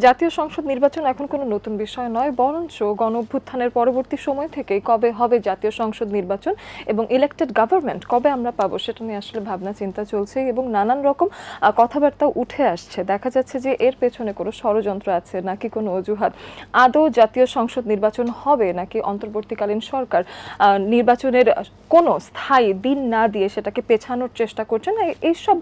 জাতীয় সংসদ নির্বাচন এখন কোনো নতুন বিষয় নয়, বরঞ্চ গণঅভ্যুত্থানের পরবর্তী সময় থেকেই কবে হবে জাতীয় সংসদ নির্বাচন এবং ইলেক্টেড গভর্নমেন্ট কবে আমরা পাবো সেটা নিয়ে আসলে ভাবনা চিন্তা চলছে এবং নানান রকম কথাবার্তা উঠে আসছে। দেখা যাচ্ছে যে এর পেছনে কোনো ষড়যন্ত্র আছে নাকি কোনো অজুহাত। আদৌ জাতীয় সংসদ নির্বাচন হবে নাকি অন্তর্বর্তীকালীন সরকার নির্বাচনের কোনো স্থায়ী দিন না দিয়ে সেটাকে পেছানোর চেষ্টা করছে না, এইসব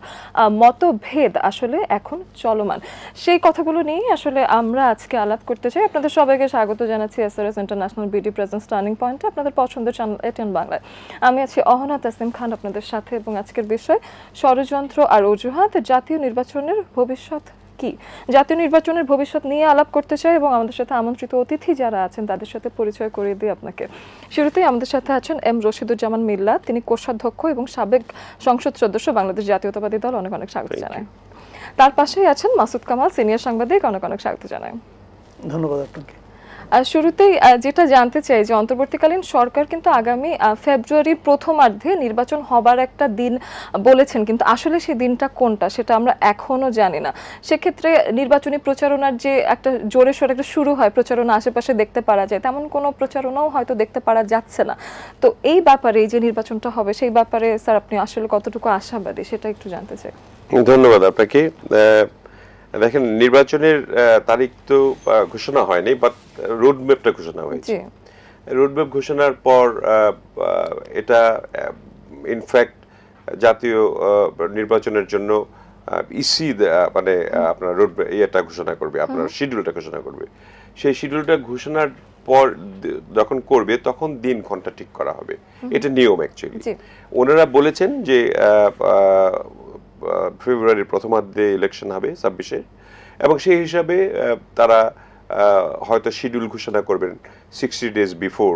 মতভেদ আসলে এখন চলমান। সেই কথাগুলো নিয়েই আসলে আমরা আজকে আলাপ করতে চাই। আপনাদের সবাইকে স্বাগত জানাচ্ছি SRS international BD presence turning পয়েন্টে, আপনাদের পছন্দের চ্যানেল এটিএন বাংলায়। আমি আছি অহনা তাসিম খান আপনাদের সাথে এবং আজকের বিষয় ষড়যন্ত্র আর অজুহাত, জাতীয় নির্বাচনের ভবিষ্যৎ কি। জাতীয় নির্বাচনের ভবিষ্যৎ নিয়ে আলাপ করতে চাই এবং আমাদের সাথে আমন্ত্রিত অতিথি যারা আছেন তাদের সাথে পরিচয় করিয়ে দিই আপনাকে। শুরুতেই আমাদের সাথে আছেন এম রশিদুজ্জামান মিল্লাত, তিনি কোষাধ্যক্ষ এবং সাবেক সংসদ সদস্য, বাংলাদেশ জাতীয়তাবাদী দল। অনেক অনেক স্বাগত জানাই। তার পাশেই আছেন মাসুদ কামাল, সিনিয়র সাংবাদিক। অনেক অনেক স্বাগত জানাই। ধন্যবাদ আপনাকে। শুরুতেই যেটা জানতে চাই যে অন্তর্বর্তীকালীন সরকার কিন্তু আগামী ফেব্রুয়ারির প্রথমার্ধে নির্বাচন হবার একটা দিন বলেছেন, কিন্তু আসলে সেই দিনটা কোনটা সেটা আমরা এখনো জানি না। সেক্ষেত্রে নির্বাচনী প্রচারণার যে একটা জোরে সোরে একটা শুরু হয়, প্রচারণা আশেপাশে দেখতে পারা যায়, তেমন কোনো প্রচারণাও হয়তো দেখতে পারা যাচ্ছে না। তো এই ব্যাপারে যে নির্বাচনটা হবে সেই ব্যাপারে স্যার আপনি আসলে কতটুকু আশাবাদী সেটা একটু জানতে চাই। ধন্যবাদ আপনাকে। দেখেন, নির্বাচনের তারিখ তো ঘোষণা হয়নি, বাট রোডম্যাপটা ঘোষণা হয়েছে। রোডম্যাপ ঘোষণার পর এটা ইনফ্যাক্ট জাতীয় নির্বাচনের জন্য ইসি মানে আপনার ইয়েটা ঘোষণা করবে, আপনার শিডিউলটা ঘোষণা করবে। সেই শিডিউলটা ঘোষণার পর যখন করবে তখন দিন ঘন্টা ঠিক করা হবে, এটা নিয়ম অ্যাকচুয়ালি। ওনারা বলেছেন যে ফেব্রুয়ারির প্রথমার্ধে ইলেকশন হবে 26-এ, এবং সেই হিসাবে তারা হয়তো শিডিউল ঘোষণা করবেন 60 days বিফোর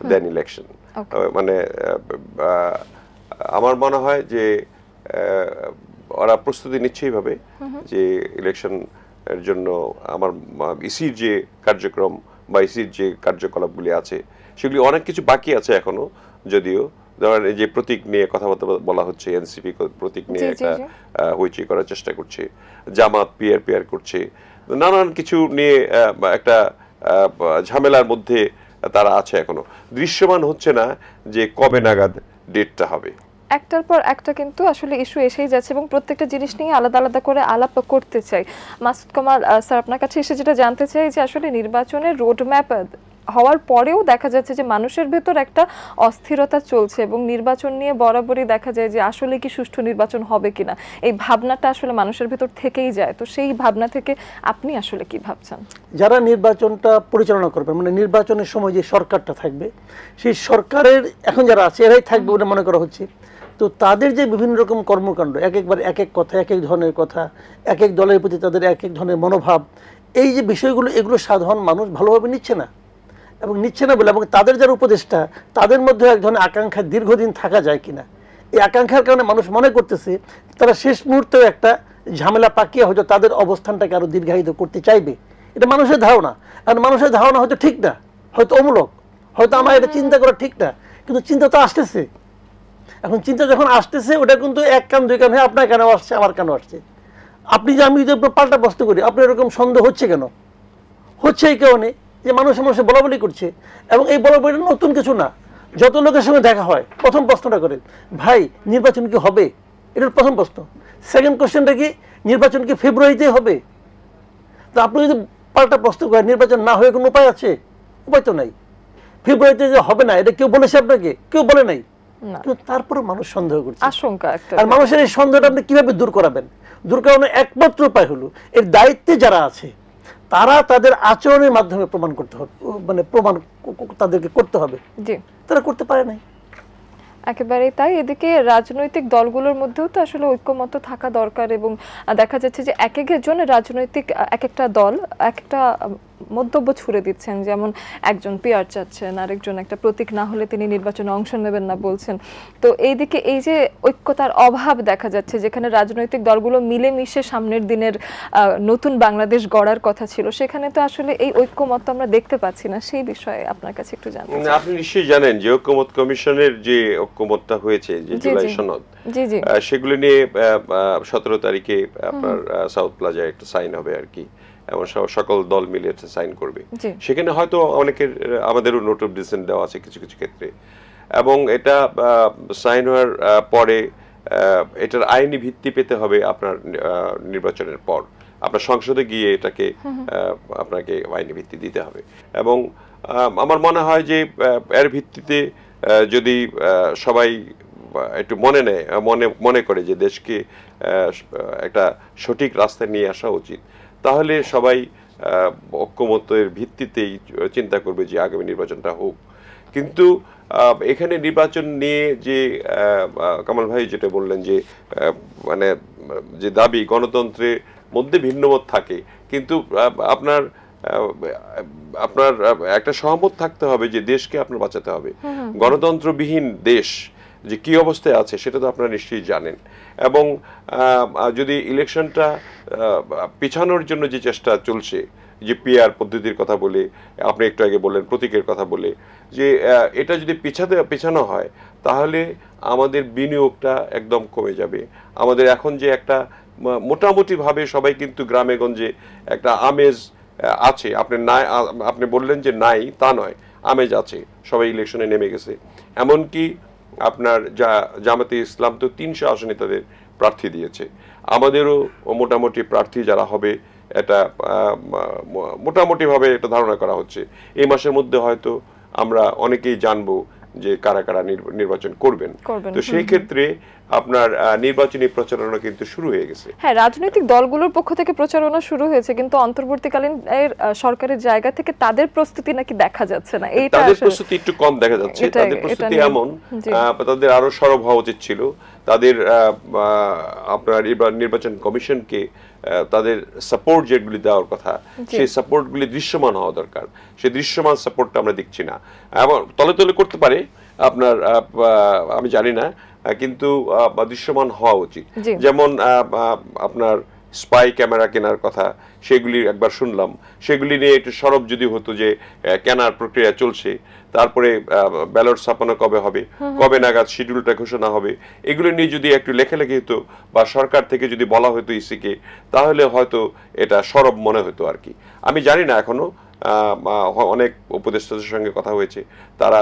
দেন ইলেকশন। মানে আমার মনে হয় যে ওরা প্রস্তুতি নিচ্ছে এইভাবে যে ইলেকশন এর জন্য আমার ইসির যে কার্যক্রম বা ইসির যে কার্যকলাপগুলি আছে সেগুলি অনেক কিছু বাকি আছে এখনো। যদিও ধরেন এই যে প্রতীক নিয়ে কথাবার্তা বলা হচ্ছে, এনসিপি প্রতীক নিয়ে একটা হইচই করার চেষ্টা করছে, জামাত পিআর করছে, নানান কিছু নিয়ে একটা ঝামেলার মধ্যে তারা আছে। এখনো দৃশ্যমান হচ্ছে না যে কবে নাগাদ ডেটটা হবে। একটার পর একটা কিন্তু আসলে ইস্যু এসেই যাচ্ছে এবং প্রত্যেকটা জিনিস নিয়ে আলাদা আলাদা করে আলাপ করতে চাই। মাসুদ কামাল স্যার, আপনার কাছে এসে যেটা জানতে চাই যে আসলে নির্বাচনের রোডম্যাপ হওয়ার পরেও দেখা যাচ্ছে যে মানুষের ভেতর একটা অস্থিরতা চলছে এবং নির্বাচন নিয়ে বরাবরই দেখা যায় যে আসলে কি সুষ্ঠু নির্বাচন হবে কিনা, এই ভাবনাটা আসলে মানুষের ভেতর থেকেই যায়। তো সেই ভাবনা থেকে আপনি আসলে কি ভাবছেন? যারা নির্বাচনটা পরিচালনা করবে, মানে নির্বাচনের সময় যে সরকারটা থাকবে, সেই সরকারের এখন যারা আছে এরাই থাকবে বলে মনে করা হচ্ছে। তো তাদের যে বিভিন্ন রকম কর্মকাণ্ড, একবার এক এক কথা, এক এক ধরনের কথা, এক এক দলের প্রতি তাদের এক এক ধরনের মনোভাব, এই যে বিষয়গুলো, এগুলো সাধারণ মানুষ ভালোভাবে নিচ্ছে না এবং নিচ্ছে না বলে, এবং তাদের যারা উপদেষ্টা তাদের মধ্যে এক ধরনের আকাঙ্ক্ষা দীর্ঘদিন থাকা যায় কিনা, এই আকাঙ্ক্ষার কারণে মানুষ মনে করতেছে তারা শেষ মুহূর্তেও একটা ঝামেলা পাকিয়ে হয়তো তাদের অবস্থানটাকে আরও দীর্ঘায়িত করতে চাইবে। এটা মানুষের ধারণা। আর মানুষের ধারণা হয়তো ঠিক না, হয়তো অমূলক, হয়তো আমার এটা চিন্তা করা ঠিক না, কিন্তু চিন্তা তো আসতেছে। এখন চিন্তা যখন আসতেছে, ওটা কিন্তু এক কান দুই কান হয়ে আপনার কেন আসছে, আমার কেন আসছে। আপনি যে আমি যদি পাল্টা প্রশ্ন করি, আপনার এরকম সন্দেহ হচ্ছে কেন? হচ্ছে এই কারণে যে মানুষের মানুষে বলাবলি করছে, এবং এই বলাবলিটা নতুন কিছু না। যত লোকের সঙ্গে দেখা হয় প্রথম প্রশ্নটা করে, ভাই নির্বাচন কি হবে? এটার প্রথম প্রশ্ন। সেকেন্ড কোশ্চেনটা কি, নির্বাচন কি ফেব্রুয়ারিতেই হবে? তো আপনি যদি পাল্টা প্রশ্ন করেন নির্বাচন না হয়ে কোনো উপায় আছে? উপায় তো নাই। ফেব্রুয়ারিতে যে হবে না এটা কেউ বলেছে আপনাকে? কেউ বলে নাই, কিন্তু তারপরে মানুষ সন্দেহ করছে, আশঙ্কা একটা। আর মানুষের এই সন্দেহটা আপনি কিভাবে দূর করাবেন? দূর করানোর একমাত্র উপায় হলো এর দায়িত্বে যারা আছে তারা তাদের আচরণের মাধ্যমে প্রমাণ করতে হবে, মানে প্রমাণ তাদেরকে করতে হবে। তারা করতে পারে নাই। একেবারেই তাই। এদিকে রাজনৈতিক দলগুলোর মধ্যেও তো আসলে ঐক্যমত্য থাকা দরকার এবং দেখা যাচ্ছে যে এক একজন রাজনৈতিক এক একটা দল এক একটা মন্তব্য ছুড়ে দিচ্ছেন। যেমন একজন পিআর চাচ্ছেন, আরেকজন একটা প্রতীক না হলে তিনি নির্বাচনে অংশ নেবেন না বলছেন। তো এইদিকে এই যে ঐক্যতার অভাব দেখা যাচ্ছে, যেখানে রাজনৈতিক দলগুলো মিলেমিশে সামনের দিনের নতুন বাংলাদেশ গড়ার কথা ছিল, সেখানে তো আসলে এই ঐক্যমত্য আমরা দেখতে পাচ্ছি না। সেই বিষয়ে আপনার কাছে একটু জানতে চাই। আপনি নিশ্চয়ই জানেন যে ঐক্যমত কমিশনের যে ঐক্যমতটা হয়েছে, যে জুলাই সনদ, সেগুলো নিয়ে 17 তারিখে আপনার সাউথ প্লাজায় একটা সাইন হবে আর কি। এবং সকল দল মিলে সাইন করবে। জি। সেখানে হয়তো অনেকের আমাদেরও নোট অফ ডিসেন্ট দেওয়া আছে কিছু কিছু ক্ষেত্রে, এবং এটা সাইন হওয়ার পরে এটার আইনি ভিত্তি পেতে হবে আপনার নির্বাচনের পর, আপনার সংসদে গিয়ে এটাকে আপনাকে আইনি ভিত্তি দিতে হবে। এবং আমার মনে হয় যে এর ভিত্তিতে যদি সবাই একটু মনে করে যে দেশকে একটা সঠিক রাস্তায় নিয়ে আসা উচিত, তাহলে সবাই ঐক্যমত্যের ভিত্তিতেই চিন্তা করবে যে আগামী নির্বাচনটা হোক। কিন্তু এখানে নির্বাচন নিয়ে যে কামাল ভাই যেটা বললেন যে মানে যে দাবি, গণতন্ত্রের মধ্যে ভিন্নমত থাকে, কিন্তু আপনার একটা সহমত থাকতে হবে যে দেশকে আপনার বাঁচাতে হবে। গণতন্ত্রবিহীন দেশ যে কি অবস্থায় আছে সেটা তো আপনারা নিশ্চয়ই জানেন। এবং যদি ইলেকশনটা পিছানোর জন্য যে চেষ্টা চলছে, যে পিআর পদ্ধতির কথা বলে, আপনি একটু আগে বললেন প্রতীকের কথা বলে, যে এটা যদি পিছানো হয় তাহলে আমাদের বিনিয়োগটা একদম কমে যাবে। আমাদের এখন যে একটা মোটামুটিভাবে সবাই কিন্তু গ্রামে গঞ্জে একটা আমেজ আছে, আপনি বললেন যে নাই তা নয়, আমেজ আছে, সবাই ইলেকশনে নেমে গেছে। এমনকি আপনার জামাতে ইসলাম তো 300 আসনে তাদের প্রার্থী দিয়েছে, আমাদেরও মোটামুটি প্রার্থী যারা হবে এটা মোটামুটিভাবে এটা ধারণা করা হচ্ছে। এই মাসের মধ্যে হয়তো আমরা অনেকেই জানবো যে কারা কারা নির্বাচন করবেন। তো সেই ক্ষেত্রে আপনার নির্বাচনী প্রচারণা কিন্তু শুরু হয়ে গেছে। হ্যাঁ, রাজনৈতিক দলগুলোর পক্ষ থেকে প্রচারণা শুরু হয়েছে, কিন্তু অন্তর্বর্তীকালীন সরকারের জায়গা থেকে তাদের প্রস্তুতি নাকি দেখা যাচ্ছে না। এইটা তাদের প্রস্তুতি একটু কম দেখা যাচ্ছে। তাদের প্রস্তুতি এমন, তাদের আরো সরব হওয়া উচিত ছিল। তাদের আপনার নির্বাচন কমিশনকে তাদের সাপোর্ট যেগুলি দেওয়ার কথা, সেই সাপোর্টগুলি দৃশ্যমান হওয়া দরকার। সেই দৃশ্যমান সাপোর্টটা আমরা দেখছি না। এবং তলে তলে করতে পারে আপনার, আমি জানি না, কিন্তু দৃশ্যমান হওয়া উচিত। যেমন আপনার স্পাই ক্যামেরা কেনার কথা, সেগুলি একবার শুনলাম, সেগুলি নিয়ে একটু সরব যদি হতো যে কেনার প্রক্রিয়া চলছে, তারপরে ব্যালট ছাপানো কবে হবে, কবে নাগাদ শিডিউলটা ঘোষণা হবে, এগুলো নিয়ে যদি একটু লেখালেখি হতো বা সরকার থেকে যদি বলা হতো ইসিকে, তাহলে হয়তো এটা সরব মনে হতো আর কি। আমি জানি না, এখনো অনেক উপদেষ্টাদের সঙ্গে কথা হয়েছে, তারা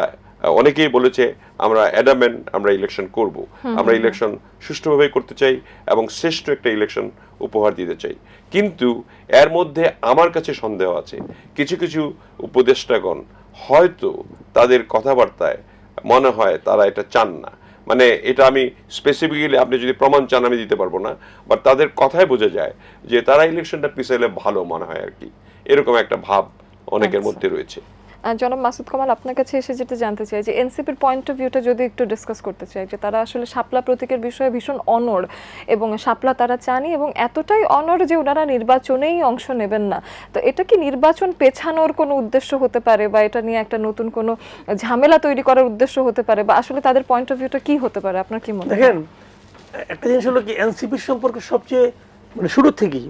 অনেকেই বলেছে আমরা অ্যাডামেন্ট, আমরা ইলেকশন করব, আমরা ইলেকশন সুষ্ঠুভাবে করতে চাই এবং শ্রেষ্ঠ একটা ইলেকশন উপহার দিতে চাই। কিন্তু এর মধ্যে আমার কাছে সন্দেহ আছে, কিছু কিছু উপদেষ্টাগণ হয়তো তাদের কথাবার্তায় মনে হয় তারা এটা চান না। মানে এটা আমি স্পেসিফিক্যালি, আপনি যদি প্রমাণ চান আমি দিতে পারবো না, বাট তাদের কথায় বোঝা যায় যে তারা ইলেকশনটা পিছাইলে ভালো মনে হয় আর কি, এরকম একটা ভাব অনেকের মধ্যে রয়েছে। জনাব মাসুদ কামাল, আপনার কাছে এসে যেটা জানতে চাই যে এনসিপির পয়েন্ট অফ ভিউটা যদি একটু ডিসকাস করতে চাই, যে তারা আসলে শাপলা প্রতীকের বিষয়ে ভীষণ অনড়, এবং শাপলা তারা চানি, এবং এতটাই অনড় যে ওনারা নির্বাচনেই অংশ নেবেন না। তো এটা কি নির্বাচন পেছানোর কোনো উদ্দেশ্য হতে পারে, বা এটা নিয়ে একটা নতুন কোনো ঝামেলা তৈরি করার উদ্দেশ্য হতে পারে, বা আসলে তাদের পয়েন্ট অফ ভিউটা কি হতে পারে, আপনার কি মনে হয়? দেখেন, একটা জিনিস হলো কি, এনসিপির সম্পর্কে সবচেয়ে মানে শুরু থেকেই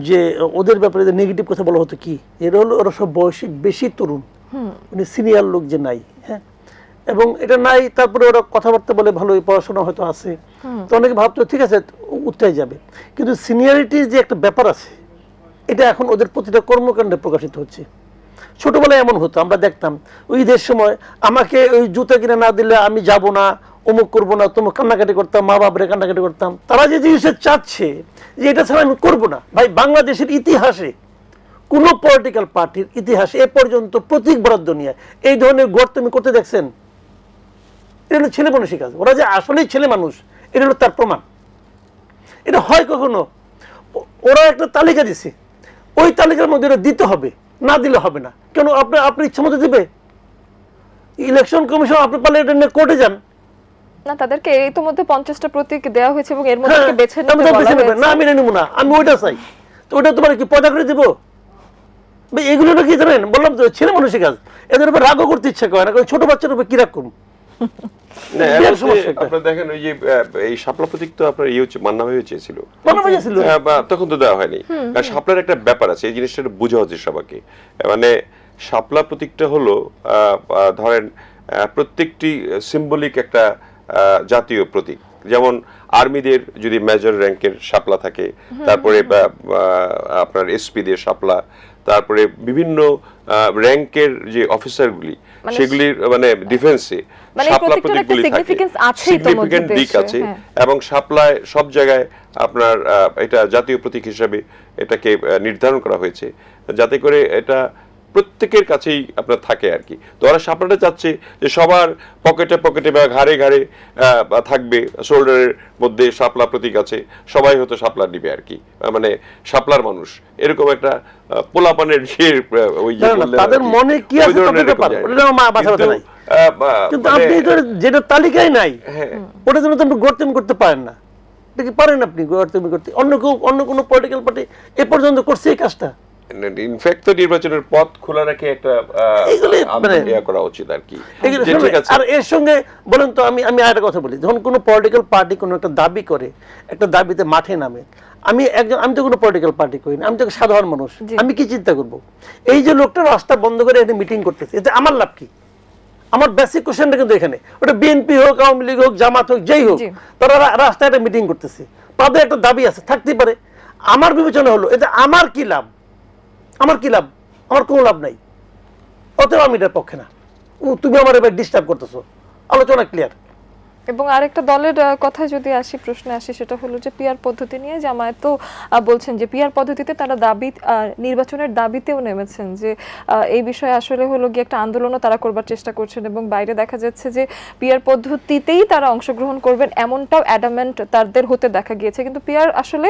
যে ওদের ব্যাপারে যে নেগেটিভ কথা বলা হতো কি, এরা হলো ওরা সব বয়সী বেশি তরুণ, মানে সিনিয়র লোক যে নাই। হ্যাঁ, এবং এটা নাই, তারপরে ওরা কথাবার্তা বলে, ভালোই পড়াশোনা হয়তো আছে, তো অনেকে ভাবতো ঠিক আছে উঠতে যাবে। কিন্তু সিনিয়রিটির যে একটা ব্যাপার আছে, এটা এখন ওদের প্রতিটা কর্মকাণ্ডে প্রকাশিত হচ্ছে। ছোটবেলায় এমন হতো, আমরা দেখতাম ওই ঈদের সময় আমাকে ওই জুতা কিনে না দিলে আমি যাব না, অমুক করবো না, তোমার কান্নাকাটি করতাম, মা বাবারে কান্নাকাটি করতাম। তারা যে জিনিসটা চাচ্ছে যে এটা ছাড়া আমি করবো না, ভাই বাংলাদেশের ইতিহাসে কোনো পলিটিক্যাল পার্টির ইতিহাসে এ পর্যন্ত প্রতীক বরাদ্দ নিয়ে এই ধরনের গড় তুমি করতে দেখছেন? এটা হলো ছেলে মানুষই কাজ, ওরা যে আসলেই ছেলে মানুষ এটা হলো তার প্রমাণ। এটা হয় কখনো, ওরা একটা তালিকা দিছে, ওই তালিকার মধ্যে এটা দিতে হবে, না দিলে হবে না। কেন আপনি ইচ্ছা মতো দিবে? ইলেকশন কমিশন আপনি পারলে এটা নিয়ে কোর্টে যান না, তাদেরকে ইতোমধ্যে 50টা প্রতীক দেওয়া হয়েছে এবং এর মধ্যে বেছে নিতে বলা হয়েছে। না, আমি নেব না, আমি ওইটা চাই। তো ওটা তোমার কি পয়দা করে দিব? এগুলো কি জানেন, বললাম তো ছেলে মানুষের কাজ, এদের উপর রাগও করতে ইচ্ছা করে না, ছোট বাচ্চার উপর কি রাগ করুন। আপনারা দেখেন ওই যে এই শাপলা প্রতীক তো আপনার মান্না ভাই চেয়েছিল, তখন তো দেওয়া হয়নি। কারণ শাপলার একটা ব্যাপার আছে, এই জিনিসটা বোঝা হচ্ছে সবাইকে। মানে শাপলা প্রতীকটা হলো ধরেন প্রত্যেকটি সিম্বলিক একটা জাতীয় প্রতীক, যেমন আর্মিদের যদি মেজর র্যাঙ্কের শাপলা থাকে, তারপরে আপনার এসপিদের শাপলা, তারপরে বিভিন্ন র্যাঙ্কের যে অফিসারগুলি সেগুলির মানে ডিফেন্সে শাপলা প্রতীকগুলি থাকে, সিগনিফিকেন্ট দিক আছে। এবং শাপলায় সব জায়গায় আপনার এটা জাতীয় প্রতীক হিসাবে এটাকে নির্ধারণ করা হয়েছে, যাতে করে এটা প্রত্যেকের কাছেই আপনার থাকে আর কি। তো ওরা শাপলাটা চাচ্ছে যে সবার পকেটে পকেটে বা ঘাড়ে ঘাড়ে থাকবে, শোল্ডারের মধ্যে শাপলা প্রতীক আছে, সবাই হয়তো শাপলা নিবে আর কি, মানে শাপলার মানুষ এরকম একটা পোলাপানের যে ওই যে তাদের মনে কি আছে তাদের ব্যাপার, ওটা আমার মাথা ব্যথা নাই। কিন্তু আপনি যেটা তালিকায় নাই ওটা জন্য তো আপনি গড়তেমি করতে পারেন না, এটা কি পারেন আপনি গড়তেমি করতে? অন্য কোনো পলিটিক্যাল পার্টি এ পর্যন্ত করছে এই কাজটা? ইনফ্যাক্ট তো নির্বাচনের পথ খোলা রেখে একটা করা উচিত আর কি। আর এর সঙ্গে বলেন তো, আমি আর একটা কথা বলি, যখন কোনো পলিটিক্যাল পার্টি কোনো একটা দাবি করে, একটা দাবিতে মাঠে নামে, আমি তো কোনো পলিটিক্যাল পার্টি করি না, আমি তো সাধারণ মানুষ, আমি কি চিন্তা করব? এই যে লোকটা রাস্তা বন্ধ করে একটা মিটিং করতেছে, এতে আমার লাভ কি? আমার বেসিক কোশ্চেনটা কিন্তু এখানে, ওটা বিএনপি হোক, আওয়ামী লীগ হোক, জামাত হোক, যেই হোক, তারা রাস্তায় একটা মিটিং করতেছে, তাদের একটা দাবি আছে, থাকতেই পারে। আমার বিবেচনা হলো এতে আমার কি লাভ? আমার কি লাভ? আমার কোনো লাভ নাই, অতএব আমি এটার পক্ষে না। তুমি আমার এবার ডিস্টার্ব করতেছো, আলোচনা ক্লিয়ার। এবং আরেকটা দলের কথায় যদি আসি, প্রশ্নে আসি, সেটা হলো যে পিআর পদ্ধতি নিয়ে জামায়াত তো বলছেন যে পিআর পদ্ধতিতে তারা দাবি নির্বাচনের দাবিতেও নেমেছেন, যে এই বিষয়ে আসলে হলো গিয়ে একটা আন্দোলনও তারা করবার চেষ্টা করছেন, এবং বাইরে দেখা যাচ্ছে যে পিআর পদ্ধতিতেই তারা অংশগ্রহণ করবেন এমনটাও অ্যাডামেন্ট তাদের হতে দেখা গিয়েছে। কিন্তু পিআর আসলে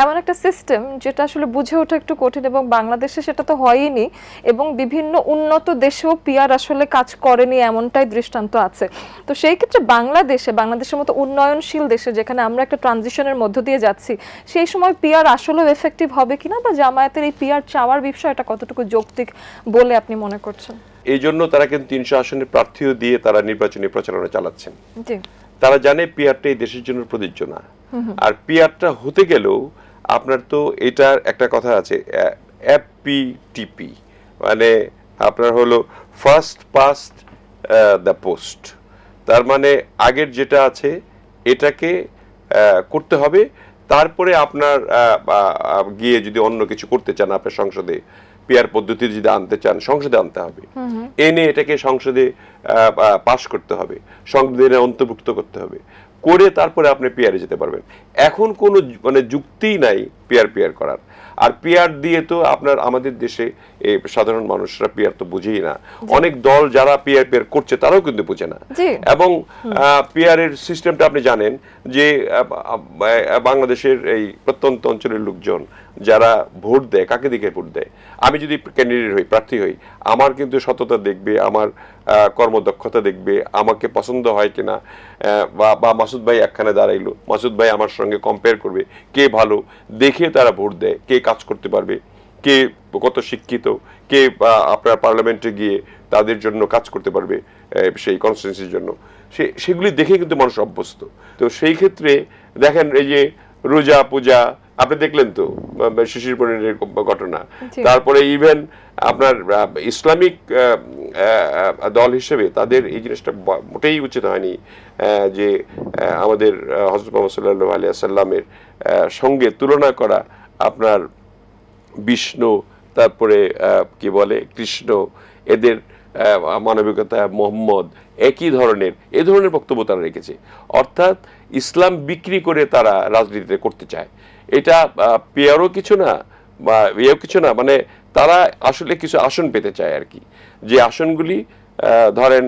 এমন একটা সিস্টেম যেটা আসলে বুঝে ওঠা একটু কঠিন, এবং বাংলাদেশে সেটা তো হয়নি, এবং বিভিন্ন উন্নত দেশেও পিআর আসলে কাজ করেনি এমনটাই দৃষ্টান্ত আছে। তো সেই ক্ষেত্রে বাংলাদেশের মতো উন্নয়নশীল দেশে, যেখানে আমরা একটা ট্রানজিশনের মধ্য দিয়ে যাচ্ছি, সেই সময় পিআর আসলে এফেক্টিভ হবে কিনা, বা জামায়াতের এই পিআর চাওয়ার বিষয়টা কতটুকু যৌক্তিক বলে আপনি মনে করছেন? এই জন্য তারা কিন্তু 300 আসনের প্রার্থীও দিয়ে তারা নির্বাচনী প্রচারণা চালাচ্ছেন। জি, তারা জানে পিআরটা এই দেশের জন্য প্রযোজ্য না, আর পিআরটা হতে গেলেও আপনার তো এটার একটা কথা আছে, এফপিটিপি, মানে আপনার হলো ফার্স্ট পাস্ট দ্য পোস্ট। তার মানে আগের যেটা আছে এটাকে করতে হবে, তারপরে আপনার গিয়ে যদি অন্য কিছু করতে চান, আপনার সংসদে পিআর পদ্ধতি যদি আনতে চান, সংসদে আনতে হবে, এনে এটাকে সংসদে পাশ করতে হবে, সংবিধানে অন্তর্ভুক্ত করতে হবে, করে তারপরে আপনি পিআরে যেতে পারবেন। এখন কোনো মানে যুক্তিই নাই পিআর করার। আর পিআর দিয়ে তো আপনার আমাদের দেশে সাধারণ মানুষরা পিআর তো বুঝেই না, অনেক দল যারা পিআর করছে তারাও কিন্তু বুঝে না। এবং পিআর এর সিস্টেমটা আপনি জানেন যে বাংলাদেশের এই প্রত্যন্ত অঞ্চলের লোকজন যারা ভোট দেয়, কাকে দিকে ভোট দেয়, আমি যদি ক্যান্ডিডেট হই, প্রার্থী হই, আমার কিন্তু সততা দেখবে, আমার কর্মদক্ষতা দেখবে, আমাকে পছন্দ হয় কিনা, বা মাসুদ ভাই একখানে দাঁড়াইলো, মাসুদ ভাই আমার সঙ্গে কম্পেয়ার করবে কে ভালো, দেখে তারা ভোট দেয়, কে কাজ করতে পারবে, কে কত শিক্ষিত, কে আপনার পার্লামেন্টে গিয়ে তাদের জন্য কাজ করতে পারবে সেই কনস্টিটিউয়েন্সির জন্য, সেগুলি দেখে কিন্তু মানুষ অভ্যস্ত। তো সেই ক্ষেত্রে দেখেন এই যে রোজা পূজা আপনি দেখলেন তো শিশির পরিণের ঘটনা, তারপরে ইভেন আপনার ইসলামিক দল হিসেবে তাদের এই জিনিসটা মোটেই উচিত হয়নি যে আমাদের হযরত মুহাম্মদ সাল্লাল্লাহু আলাইহি ওয়াসাল্লামের সঙ্গে তুলনা করা আপনার বিষ্ণু, তারপরে কি বলে কৃষ্ণ, এদের মানবিকতা, মোহাম্মদ একই ধরনের, এই ধরনের বক্তব্য তারা রেখেছে। অর্থাৎ ইসলাম বিক্রি করে তারা রাজনীতিতে করতে চায়। এটা পিয়ারও কিছু না বা ইয়েও কিছু না, মানে তারা আসলে কিছু আসন পেতে চায় আর কি, যে আসনগুলি ধরেন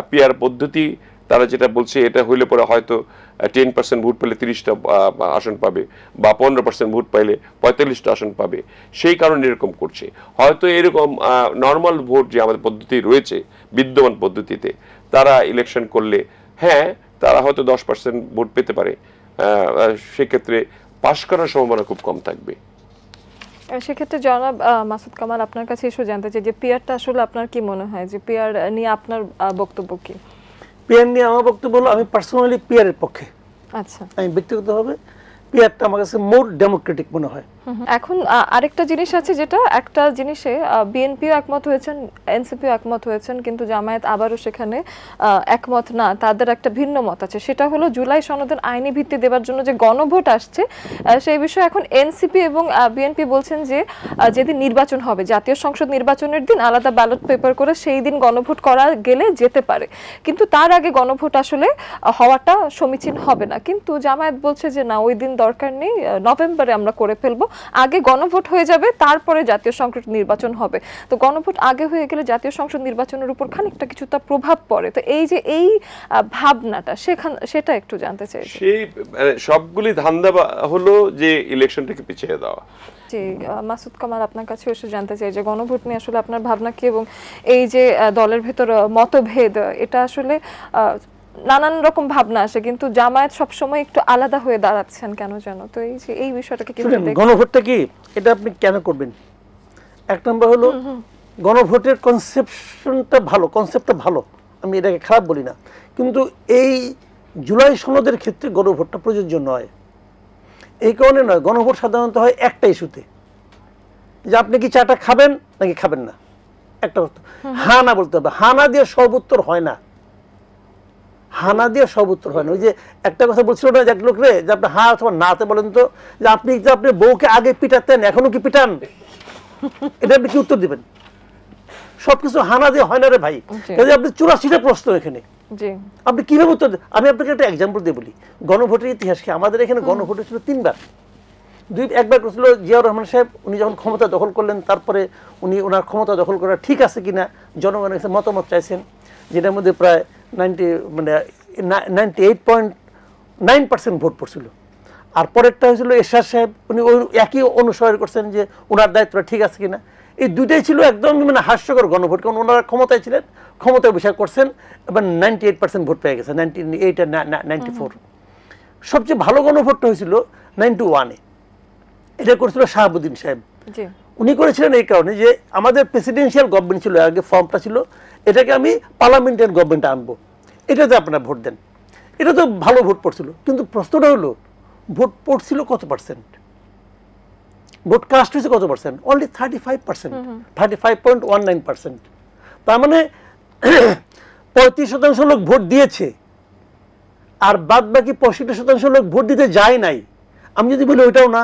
পিয়ার পদ্ধতি তারা যেটা বলছে এটা হইলে পরে হয়তো 10% ভোট পেলে 30টা আসন পাবে, বা 15% ভোট পাইলে 45টা আসন পাবে, সেই কারণে এরকম করছে। হয়তো এরকম নর্মাল ভোট যে আমাদের পদ্ধতি রয়েছে বিদ্যমান পদ্ধতিতে, তারা ইলেকশন করলে হ্যাঁ তারা হয়তো 10% ভোট পেতে পারে, সেক্ষেত্রে পাশ করার সম্ভাবনা খুব কম থাকবে। সেক্ষেত্রে জনাব মাসুদ কামাল, আপনার কাছে এসে জানতে চাই যে পিআরটা আসলে আপনার কি মনে হয়, যে পিআর নিয়ে আপনার বক্তব্য কি? পিআর নিয়ে আমার বক্তব্য হলো, আমি পার্সোনালি পিআর এর পক্ষে। আচ্ছা, আমি ব্যক্তিগতভাবে পেয়ারটা আমার কাছে মোর ডেমোক্রেটিক মনে হয়। এখন আরেকটা জিনিস আছে, যেটা একটা জিনিসে বিএনপিও একমত হয়েছেন, এনসিপিও একমত হয়েছেন, কিন্তু জামায়াত আবারও সেখানে একমত না, তাদের একটা ভিন্ন মত আছে। সেটা হলো জুলাই সনদের আইনি ভিত্তি দেওয়ার জন্য যে গণভোট আসছে, সেই বিষয়ে এখন এনসিপি এবং বিএনপি বলছেন যে যেদিন নির্বাচন হবে, জাতীয় সংসদ নির্বাচনের দিন আলাদা ব্যালট পেপার করে সেই দিন গণভোট করা গেলে যেতে পারে, কিন্তু তার আগে গণভোট আসলে হওয়াটা সমীচীন হবে না। কিন্তু জামায়াত বলছে যে না, ওই দিন দরকার নেই, নভেম্বরে আমরা করে ফেলবো, আগে গণভোট হয়ে যাবে, তারপরে জাতীয় সংসদ নির্বাচন হবে। তো গণভোট আগে হয়ে গেলে জাতীয় সংসদ নির্বাচনের উপর খানিকটা কিছুটা প্রভাব পড়ে। তো এই যে এই ভাবনাটা, সেটা একটু জানতে চাই। সেই সবগুলি ধান্দা হলো যে ইলেকশনটাকে পিছিয়ে দেওয়া। জি, মাসুদ কামাল, আপনার কাছে এসে জানতে চাই যে গণভোট নিয়ে আসলে আপনার ভাবনা কি, এবং এই যে দলের ভেতর মতভেদ, এটা আসলে নানান রকম ভাবনা আসে, কিন্তু জামায়াত সবসময় একটু আলাদা হয়ে দাঁড়াচ্ছেন কেন জানো? তো এই যে এই বিষয়টাকে কিভাবে দেখছেন? গণভোটটা কি, এটা আপনি কেন করবেন? এক নম্বর হলো গণভোটের কনসেপ্টটা ভালো, আমি এটাকে খারাপ বলি না, কিন্তু এই জুলাই সনদের ক্ষেত্রে গণভোটটা প্রযোজ্য নয়। এই কারণে নয়, গণভোট সাধারণত হয় একটা ইস্যুতে, যে আপনি কি চাটা খাবেন নাকি খাবেন না, একটা কথা। হ্যাঁ না বলতে হবে, হ্যাঁ না দিয়ে সব উত্তর হয় না, হানা দিয়ে সব উত্তর হয় না। ওই যে একটা কথা বলছিল না এক লোক রে, যে আপনি হ্যাঁ অথবা নাতে বলেন তো, যে আপনি যে আপনি বউকে আগে পিটাতেন এখনো কি পিটান, এটা আপনি কি উত্তর দিবেন? সবকিছু হানা দিয়ে হয় না রে ভাই। আপনি 84টা প্রশ্ন এখানে, আপনি কিভাবে উত্তর? আমি আপনাকে একটা এক্সাম্পল দিয়ে বলি, গণভোটের ইতিহাসকে। আমাদের এখানে গণভোট ছিল 3বার। একবার করেছিল জিয়াউর রহমান সাহেব, উনি যখন ক্ষমতা দখল করলেন, তারপরে উনি ওনার ক্ষমতা দখল করা ঠিক আছে কিনা জনগণের কাছে মতামত চাইছেন, যেটার মধ্যে প্রায় 98.9% ভোট পড়ছিল। আর পরেরটা হয়েছিল এরশাদ সাহেব, উনি ওই একই অনুসরণ করছেন যে ওনার দায়িত্বটা ঠিক আছে কিনা। এই দুইটাই ছিল একদম হাস্যকর গণভোট, কারণ ওনারা ক্ষমতায় ছিলেন, ক্ষমতায় বসে করছেন, এবার 98% ভোট পেয়ে গেছে, 98 আর 94। সবচেয়ে ভালো গণভোটটা হয়েছিল 91-এ, এটা করেছিল শাহাবুদ্দিন সাহেব। উনি করেছিলেন এই কারণে যে আমাদের প্রেসিডেন্সিয়াল গভর্নমেন্ট ছিল, আগে ফর্মটা ছিল, এটাকে আমি পার্লামেন্টারি গভর্নমেন্টে আনবো, এটাতে আপনারা ভোট দেন। এটা তো ভালো ভোট পড়ছিল, কিন্তু প্রশ্নটা হলো ভোট পড়ছিল কত পার্সেন্ট, ভোট কাস্ট হয়েছে কত পার্সেন্ট? অনলি 35%, 35.19%। তার মানে 35% লোক ভোট দিয়েছে, আর বাদ বাকি 65% লোক ভোট দিতে যায় নাই। আমি যদি বলি ওইটাও না,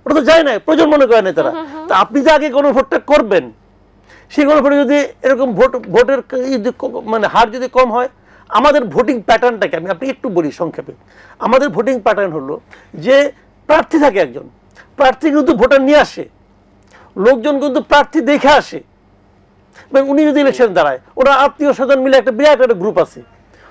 ওটা তো যায় নাই, প্রয়োজন মনে করে না তারা। তা আপনি যে আগে গণভোটটা করবেন, সেই গণভোটে যদি এরকম ভোটের হার যদি কম হয়, আমাদের ভোটিং প্যাটার্নটাকে আমি আপনি একটু বলি সংক্ষেপে। আমাদের ভোটিং প্যাটার্ন হলো যে প্রার্থী থাকে একজন, প্রার্থী কিন্তু ভোটার নিয়ে আসে, লোকজন কিন্তু প্রার্থী দেখে আসে, এবং উনি যদি ইলেকশন দাঁড়ায়, ওরা আত্মীয় স্বজন মিলে একটা বিরাট একটা গ্রুপ আছে,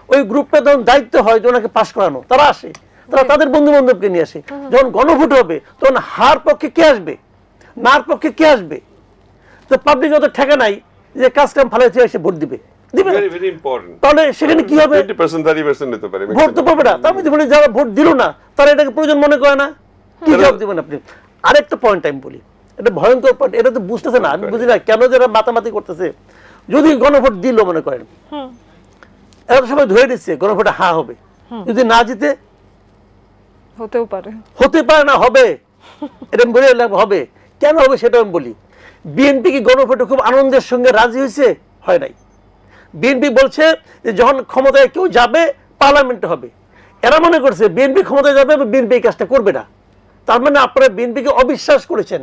ওই গ্রুপটা তখন দায়িত্ব হয় যে ওনাকে পাশ করানো, তারা আসে, তারা তাদের বন্ধু বান্ধবকে নিয়ে আসে। যখন গণভোট হবে তখন হার পক্ষে কে আসবে, নার পক্ষে কে আসবে? তো পাবলিক অত ঠেকা নাই যে কাজ কাম ফালাইতে এসে ভোট দিবে, তাহলে সেখানে কি হবে? ভোট তো পাবে না। তার মধ্যে যারা ভোট দিল না, তারা এটাকে প্রয়োজন মনে করে না, কি জবাব দিবেন আপনি? আরেকটা পয়েন্ট আমি বলি, এটা ভয়ঙ্কর পয়েন্ট, এটা তো বুঝতেছে না, আমি বুঝি না কেন যারা মাতামাতি করতেছে। যদি গণভোট দিল মনে করেন, এরা সবাই ধরে দিচ্ছে গণভোটে হ্যাঁ হবে, যদি না জিতে হতে পারে না, হবে, এটা বলে হবে। কেন হবে সেটা আমি বলি। বিএনপি কি গণভোটে খুব আনন্দের সঙ্গে রাজি হয়েছে? হয় নাই। বিএনপি বলছে যে যখন ক্ষমতায় কেউ যাবে পার্লামেন্টে হবে, এরা মনে করছে বিএনপি ক্ষমতায় যাবে, বিএনপি এই কাজটা করবে না। তার মানে আপনারা বিএনপিকে অবিশ্বাস করেছেন,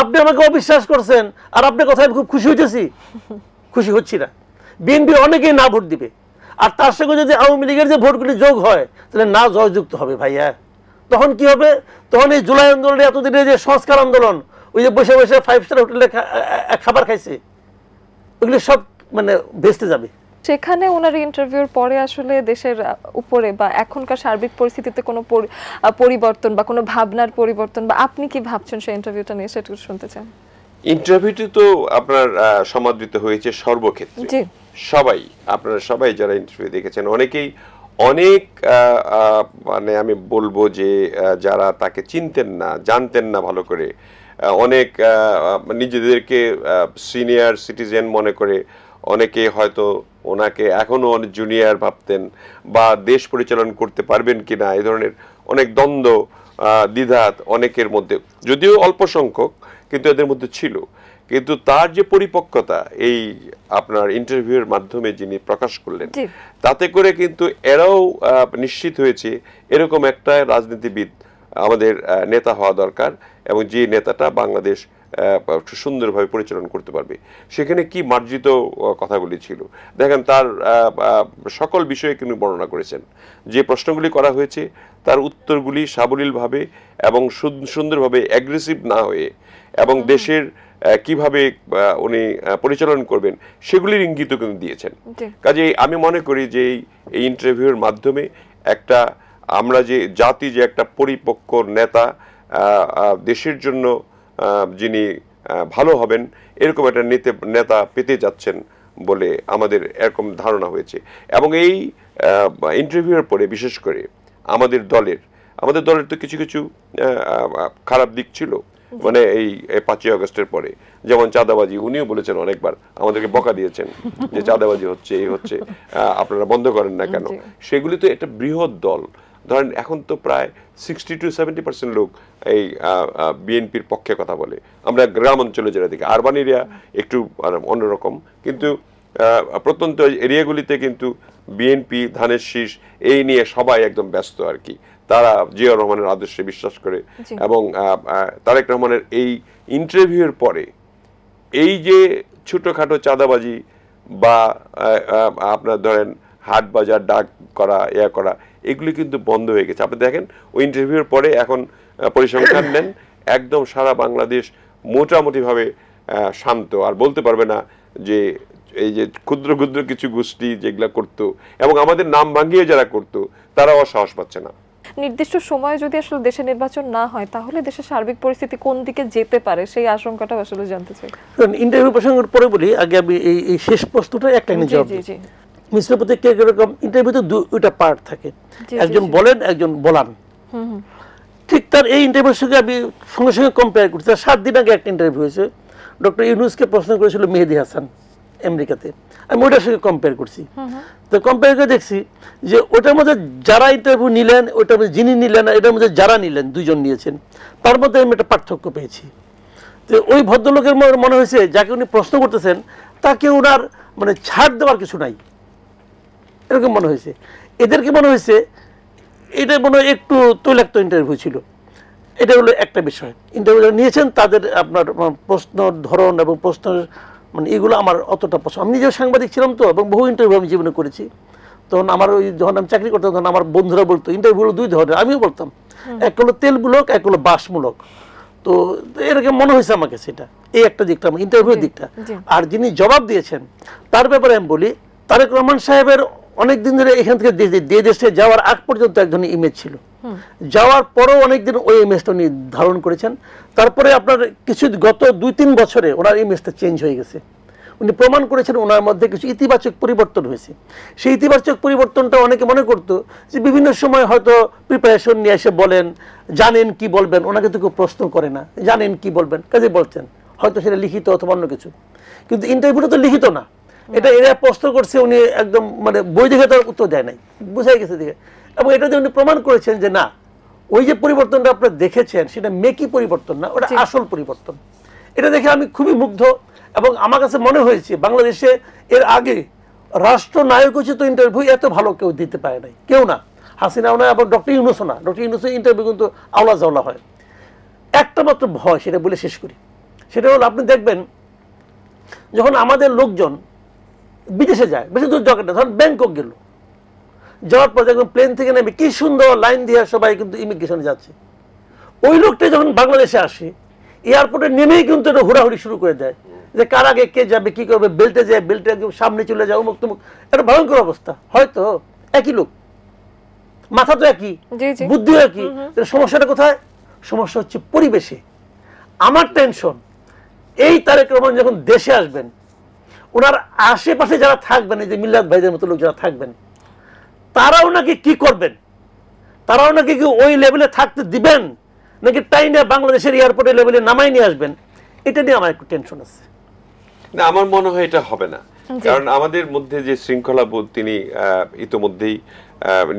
আপনি আমাকে অবিশ্বাস করছেন, আর আপনার কথায় খুব খুশি হইতেছি? খুশি হচ্ছি না। বিএনপি অনেকেই না ভোট দিবে, আর তার সঙ্গে যদি আওয়ামী লীগের যে ভোটগুলি যোগ হয়, তাহলে না জয়যুক্ত হবে ভাইয়া। তখন কি হবে? তখন এই জুলাই আন্দোলনে এতদিনের যে সংস্কার আন্দোলন, ওই যে বসে বসে 5 স্টার হোটেলে খাবার খাইছে, ওইগুলি সব ভেস্তে যাবে। সেখানে ওনার ইন্টারভিউর পরে আসলে দেশের উপরে বা এখনকার সার্বিক পরিস্থিতিতে কোনো পরিবর্তন বা কোনো ভাবনার পরিবর্তন, বা আপনি কি ভাবছেন সেই ইন্টারভিউটা নিয়ে, সেটা শুনতে চান। ইন্টারভিউটি তো আপনার সমাদৃত হয়েছে সর্বক্ষেত্রে, সবাই, আপনারা সবাই যারা ইন্টারভিউ দেখেছেন, অনেকেই অনেক আমি বলবো যে যারা তাকে চিনতেন না, জানতেন না ভালো করে, অনেক নিজেদেরকে সিনিয়র সিটিজেন মনে করে অনেকে হয়তো ওনাকে এখনো অনেক জুনিয়র ভাবতেন, বা দেশ পরিচালনা করতে পারবেন কিনা এই ধরনের অনেক দ্বন্দ্ব, দ্বিধা অনেকের মধ্যে, যদিও অল্প সংখ্যক কিন্তু এদের মধ্যে ছিল। কিন্তু তার যে পরিপক্কতা এই আপনার ইন্টারভিউয়ের মাধ্যমে যিনি প্রকাশ করলেন, তাতে করে কিন্তু এরাও নিশ্চিত হয়েছে এরকম একটা রাজনীতিবিদ আমাদের নেতা হওয়া দরকার, এবং যে নেতাটা বাংলাদেশ সুন্দরভাবে পরিচালনা করতে পারবে। সেখানে কি মার্জিত কথাগুলি ছিল দেখেন, তার সকল বিষয়ে কিন্তু বর্ণনা করেছেন। যে প্রশ্নগুলি করা হয়েছে তার উত্তরগুলি সাবলীলভাবে এবং সুন্দরভাবে অ্যাগ্রেসিভ না হয়ে, এবং দেশের কিভাবে উনি পরিচালনা করবেন সেগুলির ইঙ্গিতও কিন্তু দিয়েছেন। কাজেই আমি মনে করি যে এই ইন্টারভিউর মাধ্যমে একটা আমরা যে জাতি যে একটা পরিপক্ক নেতা, দেশের জন্য যিনি ভালো হবেন এরকম একটা নেতা পেতে যাচ্ছেন বলে আমাদের এরকম ধারণা হয়েছে। এবং এই ইন্টারভিউয়ের পরে বিশেষ করে আমাদের দলের তো কিছু কিছু খারাপ দিক ছিল, মানে এই 5ই আগস্টের পরে, যেমন চাঁদাবাজি। উনিও বলেছেন অনেকবার, আমাদেরকে বকা দিয়েছেন যে চাঁদাবাজি হচ্ছে, এই হচ্ছে, আপনারা বন্ধ করেন না কেন। সেগুলি তো একটা বৃহৎ দল, ধরেন এখন তো প্রায় 60-70% লোক এই বিএনপির পক্ষে কথা বলে। আমরা গ্রাম অঞ্চলে যেটা দেখি, আরবান এরিয়া একটু অন্যরকম, কিন্তু প্রত্যন্ত এরিয়াগুলিতে কিন্তু বিএনপি, ধানের শীষ এই নিয়ে সবাই একদম ব্যস্ত আর কি। তারা জিয়া রহমানের আদর্শে বিশ্বাস করে, এবং তারেক রহমানের এই ইন্টারভিউয়ের পরে এই যে ছোটখাটো চাঁদাবাজি বা আপনার ধরেন হাট বাজার ডাক করা, করা, এগুলি কিন্তু বন্ধ হয়ে গেছে। আপনি দেখেন ওই ইন্টারভিউর পরে এখন পরিসংখ্যান নেন, একদম সারা বাংলাদেশ মোটামুটিভাবে শান্ত। আর বলতে পারবে না যে এই যে ক্ষুদ্র ক্ষুদ্র কিছু গোষ্ঠী যেগুলা করতো এবং আমাদের নাম ভাঙিয়ে যারা করতো তারাও সাহস পাচ্ছে না। নির্দিষ্ট সময়ে যদি আসলে দেশে নির্বাচন না হয় তাহলে দেশের সার্বিক পরিস্থিতি কোন দিকে যেতে পারে সেই আশঙ্কাটা আসলে জানতে চাই। ইন্টারভিউ প্রসঙ্গের পরে বলি, আগে আমি এই শেষ প্রশ্নটা একটা লাইনে জবাব দিই। মিশ্র প্রতিক্রিয়া এরকম, ইন্টারভিউতে দুইটা পার্ট থাকে, একজন বলেন একজন বলান। ঠিক তার এই ইন্টারভিউর সঙ্গে আমি সঙ্গে সঙ্গে কম্পেয়ার করছি। 7 দিন আগে একটা ইন্টারভিউ হয়েছে, ডক্টর ইউনূসকে প্রশ্ন করেছিল মেহেদী হাসান আমেরিকাতে, আমি ওটার সঙ্গে কম্পেয়ার করছি। তো কম্পেয়ার করে দেখছি যে ওটার মধ্যে যারা ইন্টারভিউ নিলেন, ওটার মধ্যে যিনি নিলেন, এটার মধ্যে যারা নিলেন, দুজন নিয়েছেন, তার মধ্যে আমি একটা পার্থক্য পেয়েছি। তো ওই ভদ্রলোকের মনে হয়েছে যাকে উনি প্রশ্ন করতেছেন তাকে ওনার মানে ছাড় দেওয়ার কিছু নাই, এরকম মনে হয়েছে। এদেরকে মনে হয়েছে এটা মনে হয় একটু তৈলাক্ত ইন্টারভিউ ছিল। এটা হলো একটা বিষয়। ইন্টারভিউ নিয়েছেন তাদের আপনার প্রশ্ন ধরন এবং প্রশ্নের মানে এগুলো আমার অতটা পছন্দ। আমি নিজেও সাংবাদিক ছিলাম তো, এবং বহু ইন্টারভিউ আমি জীবনে করেছি। তখন আমার ওই যখন আমি চাকরি করতাম তখন আমার বন্ধুরা বলতো ইন্টারভিউ হলো 2 ধরনের, আমিও বলতাম, এক হলো তেলমূলক, এক হলো বাসমূলক। তো এরকম মনে হয়েছে আমাকে, সেটা এই একটা দিকটা ইন্টারভিউর দিকটা। আর যিনি জবাব দিয়েছেন তার ব্যাপারে আমি বলি, তারেক রহমান সাহেবের অনেকদিন ধরে এখান থেকে দেশে যাওয়ার আগ পর্যন্ত এক ধরনের ইমেজ ছিল, যাওয়ার পরেও অনেকদিন ওই ইমেজটা উনি ধারণ করেছেন। তারপরে আপনার কিছু গত 2-3 বছরে ওনার ইমেজটা চেঞ্জ হয়ে গেছে। উনি প্রমাণ করেছেন ওনার মধ্যে কিছু ইতিবাচক পরিবর্তন হয়েছে। সেই ইতিবাচক পরিবর্তনটা অনেকে মনে করতো যে বিভিন্ন সময় হয়তো প্রিপারেশন নিয়ে এসে বলেন, জানেন কি বলবেন, ওনাকে তো কেউ প্রশ্ন করে না, জানেন কি বলবেন, কাজে বলছেন, হয়তো সেটা লিখিত অথবা অন্য কিছু। কিন্তু ইন্টারভিউটা তো লিখিত না, এটা এরা প্রশ্ন করছে, উনি একদম মানে বই দেখে তার উত্তর দেয় নাই, বুঝাই গেছে দিকে। এবং এটাতে উনি প্রমাণ করেছেন যে না, ওই যে পরিবর্তনটা আপনারা দেখেছেন সেটা মেকি পরিবর্তন না, ওটা আসল পরিবর্তন। এটা দেখে আমি খুবই মুগ্ধ। এবং আমার কাছে মনে হয়েছে বাংলাদেশে এর আগে রাষ্ট্রনায়ক উচিত ইন্টারভিউ এত ভালো কেউ দিতে পারে নাই, কেউ না, হাসিনাও না এবং ডক্টর ইউনূসও না। ডক্টর ইউনূসের ইন্টারভিউ কিন্তু আওলা জাওলা হয়। একটা মাত্র ভয়, সেটা বলে শেষ করি, সেটা হলো আপনি দেখবেন যখন আমাদের লোকজন বিদেশে যায়, বেশি দূর জগতে, ধরুন ব্যাংকক গেল, যাওয়ার পর যখন প্লেন থেকে নেমে কি সুন্দর লাইন দিয়ে সবাই কিন্তু ইমিগ্রেশনে যাচ্ছে, ওই লোকটা যখন বাংলাদেশে আসে এয়ারপোর্টে নেমেই কিন্তু এটা হুড়াহুড়ি শুরু করে দেয় যে কার আগে কে যাবে, কি করবে, বেল্টে যায়, বেল্টে সামনে চলে যায়, অমুক তমুক, একটা ভয়ঙ্কর অবস্থা। হয়তো একই লোক, মাথা তো একই, বুদ্ধিও একই, সমস্যাটা কোথায়? সমস্যা হচ্ছে পরিবেশে। আমার টেনশন এই তারেক রহমান যখন দেশে আসবেন, ওনার আশেপাশে যারা থাকবেন, এই যে মিল্লাত ভাইদের মতো লোক যারা থাকবেন, তারাও নাকি কি করবেন, তারাও নাকি কি ওই লেভেলে থাকতে দিবেন, নাকি তাই না বাংলাদেশের এয়ারপোর্টের লেভেলে নামাই নিয়ে আসবেন, এটা নিয়ে আমার একটু টেনশন আছে। না, আমার মনে হয় এটা হবে না। কারণ আমাদের মধ্যে যে শৃঙ্খলা বোধ তিনি ইতোমধ্যেই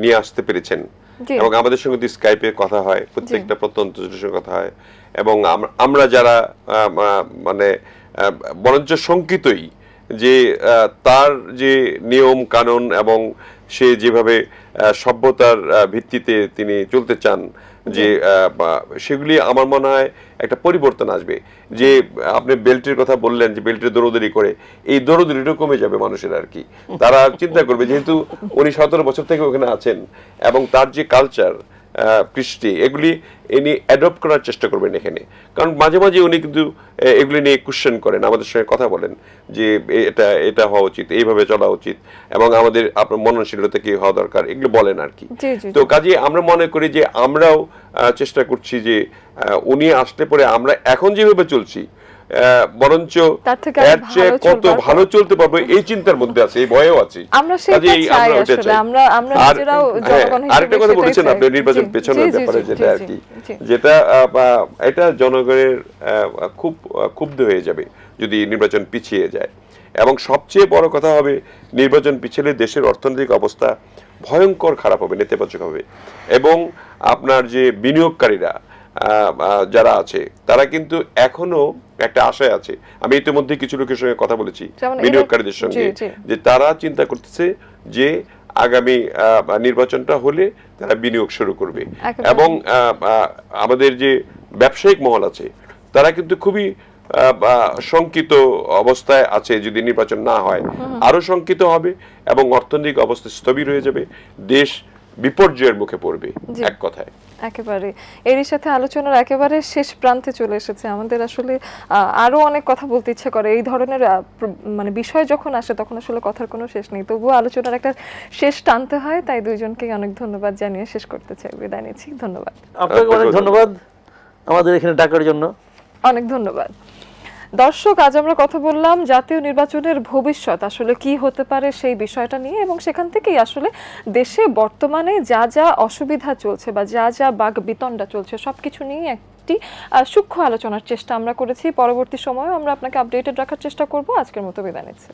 নিয়ে আসতে পেরেছেন, এবং আমাদের সঙ্গে স্কাইপে কথা হয়, প্রত্যেকটা প্রত্যন্ত সঙ্গে কথা হয়, এবং আমরা যারা মানে বরঞ্চ শঙ্কিতই যে তার যে নিয়ম কানুন এবং সে যেভাবে সভ্যতার ভিত্তিতে তিনি চলতে চান, যে সেগুলি আমার মনে হয় একটা পরিবর্তন আসবে। যে আপনি বেল্টের কথা বললেন, যে বেল্টের দৌড়দৌড়ি করে, এই দৌড়দৌড়িটা কমে যাবে মানুষের আর কি। তারা চিন্তা করবে যেহেতু উনি 17 বছর থেকে ওখানে আছেন এবং তার যে কালচার কৃষ্টি এগুলি ইনি অ্যাডপ্ট করার চেষ্টা করবেন এখানে। কারণ মাঝে মাঝে উনি কিন্তু এগুলি নিয়ে কোশ্চেন করেন, আমাদের সঙ্গে কথা বলেন যে এটা এটা হওয়া উচিত, এইভাবে চলা উচিত, এবং আমাদের আপনার মননশীলতা কি হওয়া দরকার, এগুলো বলেন আর কি। তো কাজে আমরা মনে করি যে আমরাও চেষ্টা করছি যে উনি আসলে পরে আমরা এখন যেভাবে চলছি বরঞ্চ এর চেয়ে কত ভালো চলতে পারবো এই চিন্তার মধ্যে আছে, এই ভয়েও আছে। আরেকটা কথা বলেছেন আপনি নির্বাচন পেছনের ব্যাপারে, যেটা আর কি, যেটা এটা জনগণের খুব ক্ষুব্ধ হয়ে যাবে যদি নির্বাচন পিছিয়ে যায়। এবং সবচেয়ে বড় কথা হবে, নির্বাচন পিছলে দেশের অর্থনৈতিক অবস্থা ভয়ঙ্কর খারাপ হবে, নেতিবাচক হবে, এবং আপনার যে বিনিয়োগকারীরা যারা আছে তারা কিন্তু এখনো একটা আশায় আছে। আমি ইতিমধ্যে কিছু লোকের সঙ্গে কথা বলেছি, বিনিয়োগকারীদের সঙ্গে, যে তারা চিন্তা করতেছে যে আগামী নির্বাচনটা হলে তারা বিনিয়োগ শুরু করবে। এবং আমাদের যে ব্যবসায়িক মহল আছে তারা কিন্তু খুবই শঙ্কিত অবস্থায় আছে, যদি নির্বাচন না হয় আরো শঙ্কিত হবে এবং অর্থনৈতিক অবস্থা স্থবির হয়ে যাবে, দেশ বিপর্যয়ের মুখে পড়বে এক কথায়। একেবারে এরই সাথে আলোচনার একেবারে শেষ প্রান্তে চলে এসেছে। আমাদের আসলে আরো অনেক কথা বলতে ইচ্ছে করে, এই ধরনের মানে বিষয় যখন আসে তখন আসলে কথার কোনো শেষ নেই, তবুও আলোচনার একটা শেষ টানতে হয়। তাই দুইজনকে অনেক ধন্যবাদ জানিয়ে শেষ করতে চাই, বিদায় নিচ্ছি। ধন্যবাদ। আপনাকে অনেক ধন্যবাদ আমাদের এখানে ডাকার জন্য। অনেক ধন্যবাদ। দর্শক, আজ আমরা কথা বললাম জাতীয় নির্বাচনের ভবিষ্যৎ আসলে কি হতে পারে সেই বিষয়টা নিয়ে, এবং সেখান থেকেই আসলে দেশে বর্তমানে যা যা অসুবিধা চলছে বা যা যা বাক বিতণ্ডা চলছে সবকিছু নিয়ে একটি সূক্ষ্ম আলোচনার চেষ্টা আমরা করেছি। পরবর্তী সময়ে আমরা আপনাকে আপডেটেড রাখার চেষ্টা করব। আজকের মতো বিদায় নিচ্ছি।